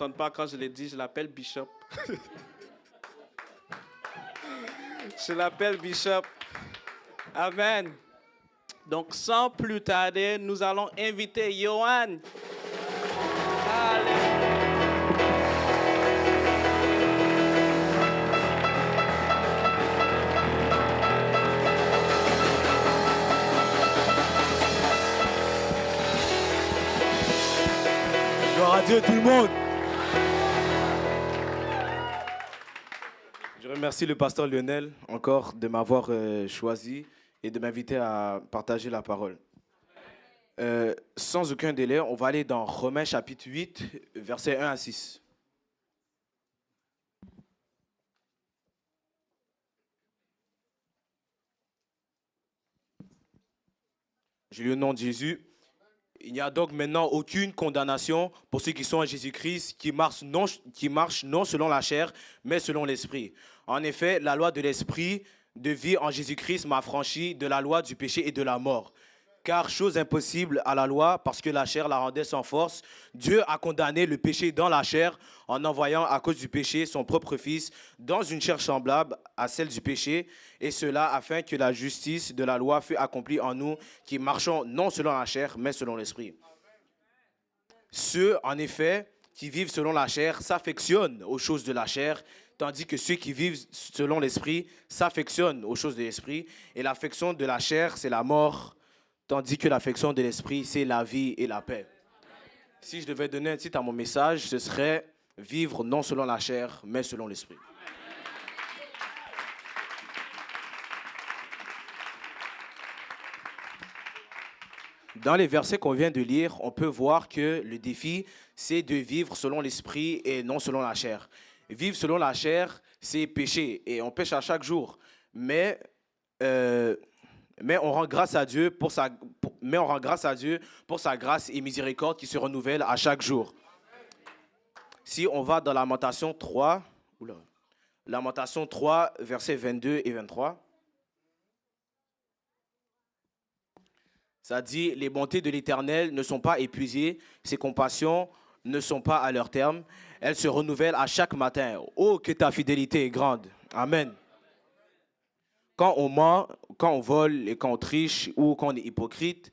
m'entende pas quand je l'ai dit, je l'appelle Bishop. Je l'appelle Bishop. Amen. Donc, sans plus tarder, nous allons inviter Johan. Allez. Gloire à Dieu tout le monde. Je remercie le pasteur Lionel encore de m'avoir choisi et de m'inviter à partager la parole. Sans aucun délai, on va aller dans Romains chapitre 8, versets 1 à 6. J'ai lu au nom de Jésus. Il n'y a donc maintenant aucune condamnation pour ceux qui sont en Jésus-Christ, qui marchent non selon la chair, mais selon l'esprit. En effet, la loi de l'esprit de vie en Jésus-Christ m'a affranchi de la loi du péché et de la mort. Car chose impossible à la loi, parce que la chair la rendait sans force, Dieu a condamné le péché dans la chair en envoyant à cause du péché son propre Fils dans une chair semblable à celle du péché, et cela afin que la justice de la loi fût accomplie en nous qui marchons non selon la chair, mais selon l'esprit. Ceux, en effet, qui vivent selon la chair s'affectionnent aux choses de la chair, tandis que ceux qui vivent selon l'esprit s'affectionnent aux choses de l'esprit, et l'affection de la chair, c'est la mort, tandis que l'affection de l'esprit, c'est la vie et la paix. Si je devais donner un titre à mon message, ce serait « Vivre non selon la chair, mais selon l'esprit ». Dans les versets qu'on vient de lire, on peut voir que le défi, c'est de vivre selon l'esprit et non selon la chair. Vivre selon la chair, c'est pécher, et on pêche à chaque jour. Mais on rend grâce à Dieu pour sa grâce et miséricorde qui se renouvellent à chaque jour. Si on va dans Lamentation 3, Lamentation 3, versets 22 et 23, ça dit « Les bontés de l'Éternel ne sont pas épuisées, ses compassions ne sont pas à leur terme, elles se renouvellent à chaque matin. Oh, que ta fidélité est grande. » Amen. Quand on ment, quand on vole et quand on triche ou quand on est hypocrite,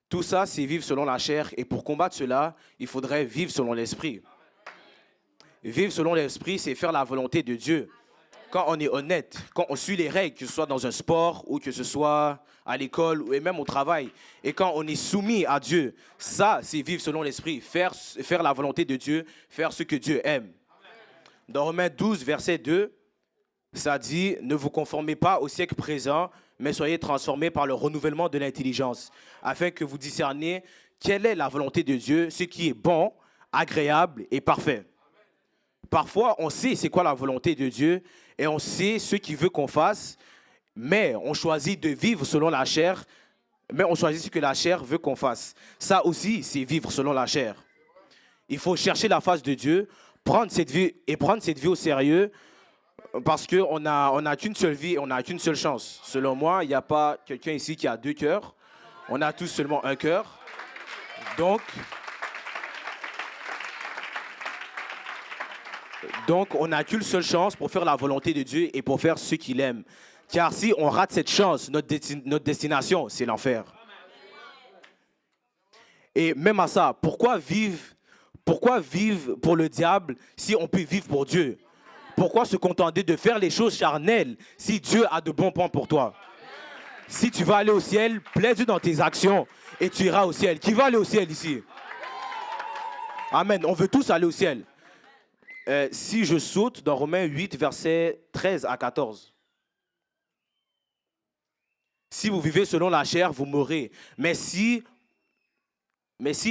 tout ça, c'est vivre selon la chair. Et pour combattre cela, il faudrait vivre selon l'esprit. Vivre selon l'esprit, c'est faire la volonté de Dieu. Quand on est honnête, quand on suit les règles, que ce soit dans un sport ou que ce soit à l'école ou même au travail, et quand on est soumis à Dieu, ça, c'est vivre selon l'esprit, faire la volonté de Dieu, faire ce que Dieu aime. Dans Romains 12, verset 2, ça dit « Ne vous conformez pas au siècle présent, mais soyez transformés par le renouvellement de l'intelligence, afin que vous discerniez quelle est la volonté de Dieu, ce qui est bon, agréable et parfait. » Parfois, on sait c'est quoi la volonté de Dieu et on sait ce qu'il veut qu'on fasse, mais on choisit de vivre selon la chair, mais on choisit ce que la chair veut qu'on fasse. Ça aussi, c'est vivre selon la chair. Il faut chercher la face de Dieu, prendre cette vie au sérieux, parce qu'on n'a qu'une seule vie et on n'a qu'une seule chance. Selon moi, il n'y a pas quelqu'un ici qui a deux cœurs. On a tous seulement un cœur. Donc, on n'a qu'une seule chance pour faire la volonté de Dieu et pour faire ce qu'il aime. Car si on rate cette chance, notre destination, c'est l'enfer. Et même à ça, pourquoi vivre pour le diable si on peut vivre pour Dieu? Pourquoi se contenter de faire les choses charnelles si Dieu a de bons plans pour toi? Si tu vas aller au ciel, plaide-Dieu dans tes actions et tu iras au ciel. Qui va aller au ciel ici? Amen. On veut tous aller au ciel. Si je saute dans Romains 8, versets 13 à 14. Si vous vivez selon la chair, vous mourrez. Mais si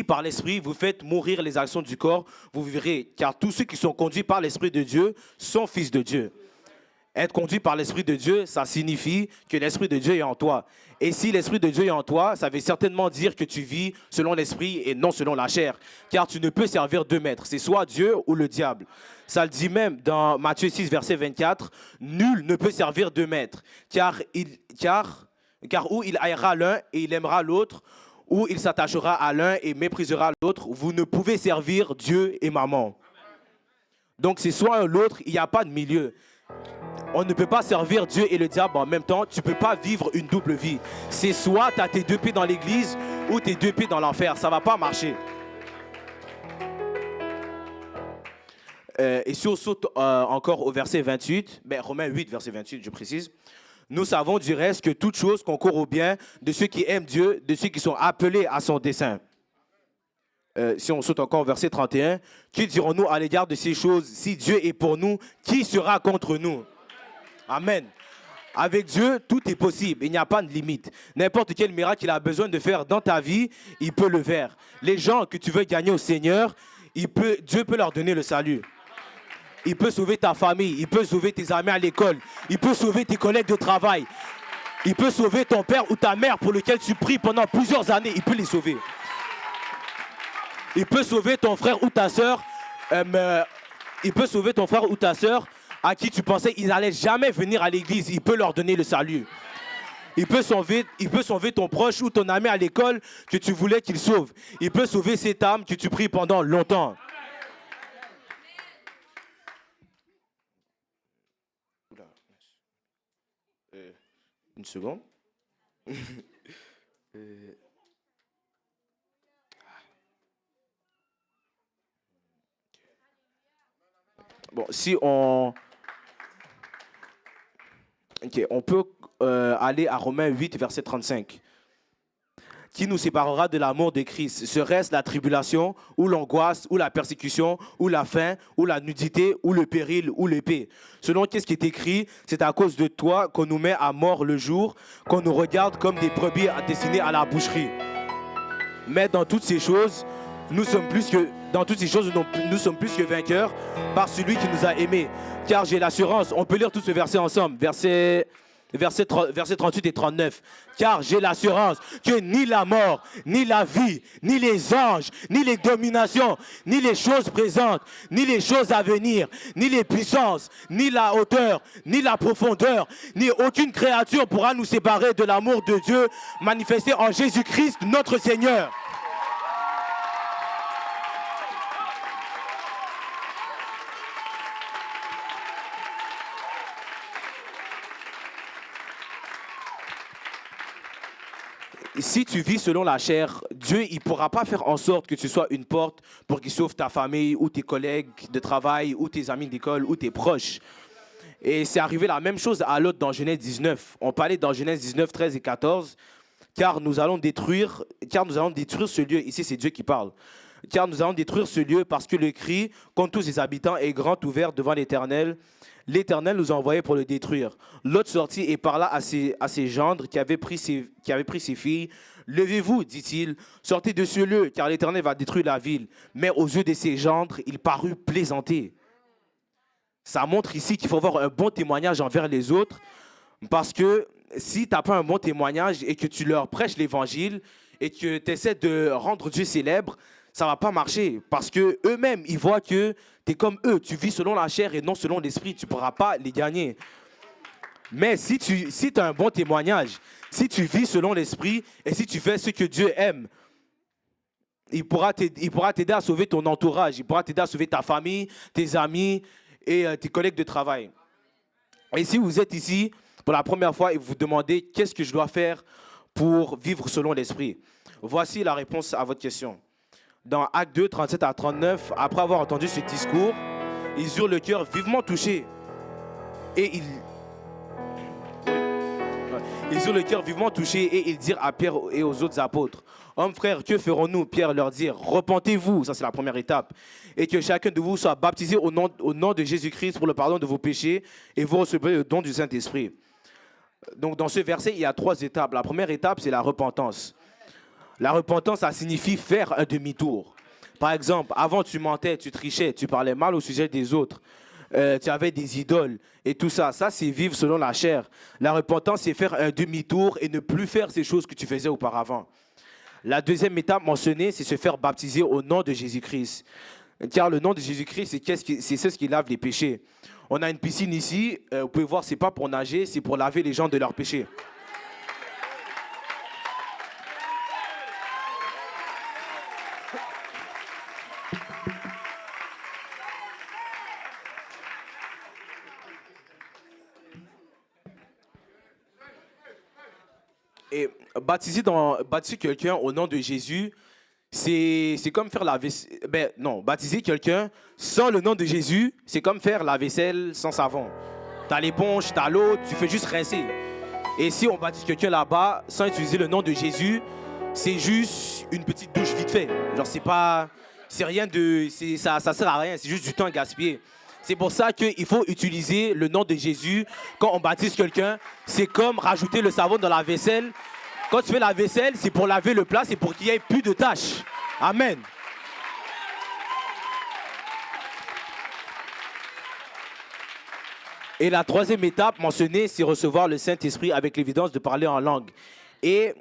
par l'esprit, vous faites mourir les actions du corps, vous vivrez. Car tous ceux qui sont conduits par l'esprit de Dieu sont fils de Dieu. Être conduit par l'esprit de Dieu, ça signifie que l'esprit de Dieu est en toi. Et si l'esprit de Dieu est en toi, ça veut certainement dire que tu vis selon l'esprit et non selon la chair. Car tu ne peux servir deux maîtres. C'est soit Dieu ou le diable. Ça le dit même dans Matthieu 6, verset 24. Nul ne peut servir deux maîtres. Car ou il haïra l'un et il aimera l'autre, ou il s'attachera à l'un et méprisera l'autre. Vous ne pouvez servir Dieu et maman. Donc c'est soit un ou l'autre, il n'y a pas de milieu. On ne peut pas servir Dieu et le diable en même temps. Tu ne peux pas vivre une double vie. C'est soit tu as tes deux pieds dans l'église ou tes deux pieds dans l'enfer. Ça ne va pas marcher. Et si on saute encore au verset 28, Romains 8, verset 28, je précise. Nous savons du reste que toute chose concourt au bien de ceux qui aiment Dieu, de ceux qui sont appelés à son dessein. Si on saute encore au verset 31, que dirons-nous à l'égard de ces choses? Si Dieu est pour nous, qui sera contre nous? Amen. Avec Dieu, tout est possible. Il n'y a pas de limite. N'importe quel miracle qu'il a besoin de faire dans ta vie, il peut le faire. Les gens que tu veux gagner au Seigneur, Dieu peut leur donner le salut. Il peut sauver ta famille, il peut sauver tes amis à l'école, il peut sauver tes collègues de travail, il peut sauver ton père ou ta mère pour lequel tu pries pendant plusieurs années, il peut les sauver. Il peut sauver ton frère ou ta sœur, à qui tu pensais qu'ils n'allaient jamais venir à l'église, il peut leur donner le salut. Il peut sauver ton proche ou ton ami à l'école que tu voulais qu'il sauve. Il peut sauver cette âme que tu pries pendant longtemps. Une seconde. Bon, si on... Ok, on peut aller à Romains 8, verset 35. Qui nous séparera de l'amour de Christ? Serait-ce la tribulation, ou l'angoisse, ou la persécution, ou la faim, ou la nudité, ou le péril, ou l'épée? Selon qu'est-ce qui est écrit, c'est à cause de toi qu'on nous met à mort le jour, qu'on nous regarde comme des brebis destinées à la boucherie. Mais dans toutes ces choses, nous sommes plus que vainqueurs par celui qui nous a aimés. Car j'ai l'assurance, on peut lire tout ce verset ensemble, verset 38 et 39. Car j'ai l'assurance que ni la mort, ni la vie, ni les anges, ni les dominations, ni les choses présentes, ni les choses à venir, ni les puissances, ni la hauteur, ni la profondeur, ni aucune créature pourra nous séparer de l'amour de Dieu manifesté en Jésus-Christ, notre Seigneur. Si tu vis selon la chair, Dieu il ne pourra pas faire en sorte que tu sois une porte pour qu'il sauve ta famille ou tes collègues de travail ou tes amis d'école ou tes proches. Et c'est arrivé la même chose à l'autre dans Genèse 19. On parlait dans Genèse 19, 13 et 14. Car nous allons détruire ce lieu. Ici, c'est Dieu qui parle. Car nous allons détruire ce lieu parce que le cri contre tous ses habitants est grand ouvert devant l'Éternel. L'Éternel nous a envoyés pour le détruire. L'autre sortit et parla à ses gendres qui avaient pris ses filles. Levez-vous, dit-il, sortez de ce lieu, car l'Éternel va détruire la ville. Mais aux yeux de ses gendres, il parut plaisanter. Ça montre ici qu'il faut avoir un bon témoignage envers les autres, parce que si tu n'as pas un bon témoignage et que tu leur prêches l'évangile et que tu essaies de rendre Dieu célèbre, ça ne va pas marcher. Parce qu'eux-mêmes, ils voient que tu es comme eux. Tu vis selon la chair et non selon l'esprit. Tu ne pourras pas les gagner. Mais si tu as un bon témoignage, si tu vis selon l'esprit et si tu fais ce que Dieu aime, il pourra t'aider à sauver ton entourage. Il pourra t'aider à sauver ta famille, tes amis et tes collègues de travail. Et si vous êtes ici pour la première fois et vous vous demandez qu'est-ce que je dois faire pour vivre selon l'esprit, voici la réponse à votre question. Dans Actes 2, 37 à 39, après avoir entendu ce discours, ils eurent le cœur vivement touché. Et ils dirent à Pierre et aux autres apôtres, « Hommes, frères, que ferons-nous » Pierre leur dit, « Repentez-vous » ça c'est la première étape. « Et que chacun de vous soit baptisé au nom de Jésus-Christ pour le pardon de vos péchés et vous recevrez le don du Saint-Esprit. » Donc dans ce verset, il y a 3 étapes. La première étape, c'est la repentance. La repentance, ça signifie faire un demi-tour. Par exemple, avant tu mentais, tu trichais, tu parlais mal au sujet des autres. Tu avais des idoles et tout ça. Ça, c'est vivre selon la chair. La repentance, c'est faire un demi-tour et ne plus faire ces choses que tu faisais auparavant. La deuxième étape mentionnée, c'est se faire baptiser au nom de Jésus-Christ. Car le nom de Jésus-Christ, c'est ce qui lave les péchés. On a une piscine ici. Vous pouvez voir, ce n'est pas pour nager, c'est pour laver les gens de leurs péchés. Et baptiser quelqu'un au nom de Jésus, c'est comme faire la vaisselle. Ben non, baptiser quelqu'un sans le nom de Jésus, c'est comme faire la vaisselle sans savon. T'as l'éponge, t'as l'eau, tu fais juste rincer. Et si on baptise quelqu'un là-bas sans utiliser le nom de Jésus, c'est juste une petite douche vite fait. Genre c'est rien de, ça sert à rien, c'est juste du temps gaspillé. C'est pour ça qu'il faut utiliser le nom de Jésus quand on baptise quelqu'un. C'est comme rajouter le savon dans la vaisselle. Quand tu fais la vaisselle, c'est pour laver le plat, c'est pour qu'il n'y ait plus de taches. Amen. Et la troisième étape mentionnée, c'est recevoir le Saint-Esprit avec l'évidence de parler en langue. Et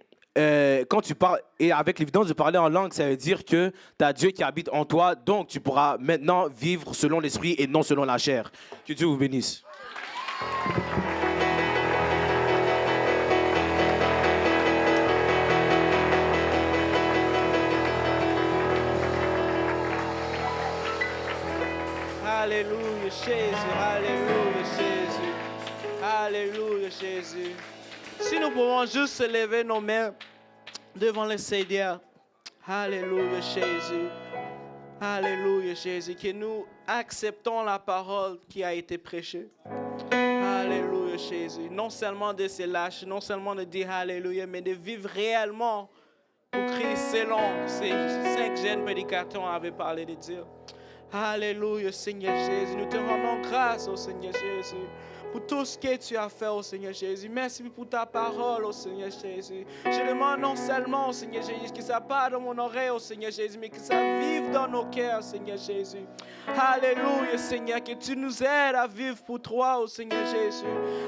quand tu parles, et avec l'évidence de parler en langue, ça veut dire que tu as Dieu qui habite en toi, donc tu pourras maintenant vivre selon l'Esprit et non selon la chair. Que Dieu vous bénisse. Alléluia, Jésus. Alléluia, Jésus. Alléluia, Jésus. Si nous pouvons juste se lever nos mains devant le Seigneur. Alléluia, Jésus. Alléluia, Jésus. Que nous acceptons la parole qui a été prêchée. Alléluia, Jésus. Non seulement de se lâcher, non seulement de dire Alléluia, mais de vivre réellement pour Christ selon ces 5 jeunes prédicateurs avaient parlé de Dieu. Alléluia, Seigneur Jésus. Nous te rendons grâce, au Seigneur Jésus, pour tout ce que tu as fait, au Seigneur Jésus. Merci pour ta parole, au Seigneur Jésus. Je demande non seulement, au Seigneur Jésus, que ça parte dans mon oreille, au Seigneur Jésus, mais que ça vive dans nos cœurs, Seigneur Jésus. Alléluia, Seigneur, que tu nous aides à vivre pour toi, au Seigneur Jésus.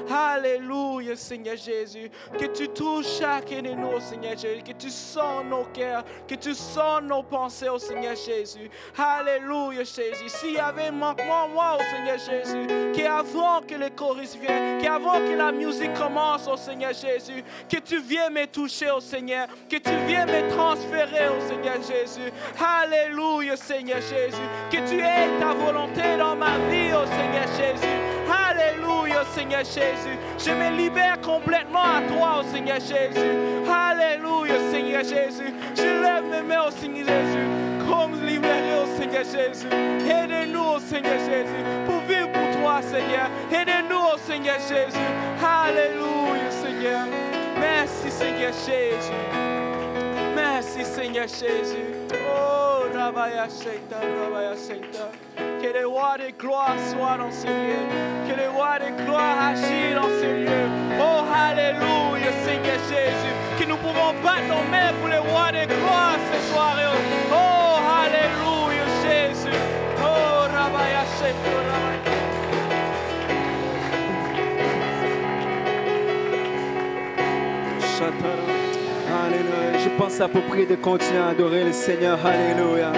Alléluia, Seigneur Jésus. Que tu touches chacun de nous, au Seigneur Jésus. Que tu sens nos cœurs, que tu sens nos pensées, au Seigneur Jésus. Alléluia, Jésus. S'il y avait un manquement, moi, au Seigneur Jésus, qu'avant que le chorus vienne, qu'avant que la musique commence, au Seigneur Jésus, que tu viennes me toucher, au Seigneur, que tu viennes me transférer, au Seigneur Jésus. Alléluia, Seigneur Jésus. Que tu aies ta volonté dans ma vie, au Seigneur Jésus. Alléluia, Seigneur Jésus. Je me libère complètement à toi, au Seigneur Jésus. Alléluia, Seigneur Jésus. Je lève mes mains au Seigneur Jésus. Comme libéré, au Seigneur Jésus. Aide-nous, au Seigneur Jésus, pour vivre pour toi, Seigneur. Aide-nous, au Seigneur Jésus. Alléluia, Seigneur. Merci, Seigneur Jésus. Merci, Seigneur Jésus. Oh, Rabaya Sheita, Rabaya Sheita. Que les rois de gloire soient dans ce lieu. Que les rois de gloire agissent dans ce lieu. Oh, Alléluia, Seigneur Jésus. Que nous pouvons battre nos mains pour les rois de gloire ce soir. Oh, Alléluia, Jésus. Oh, Rabaya Sheita, Rabaya. Alléluia. Je pense à peu près de continuer à adorer le Seigneur. Alléluia.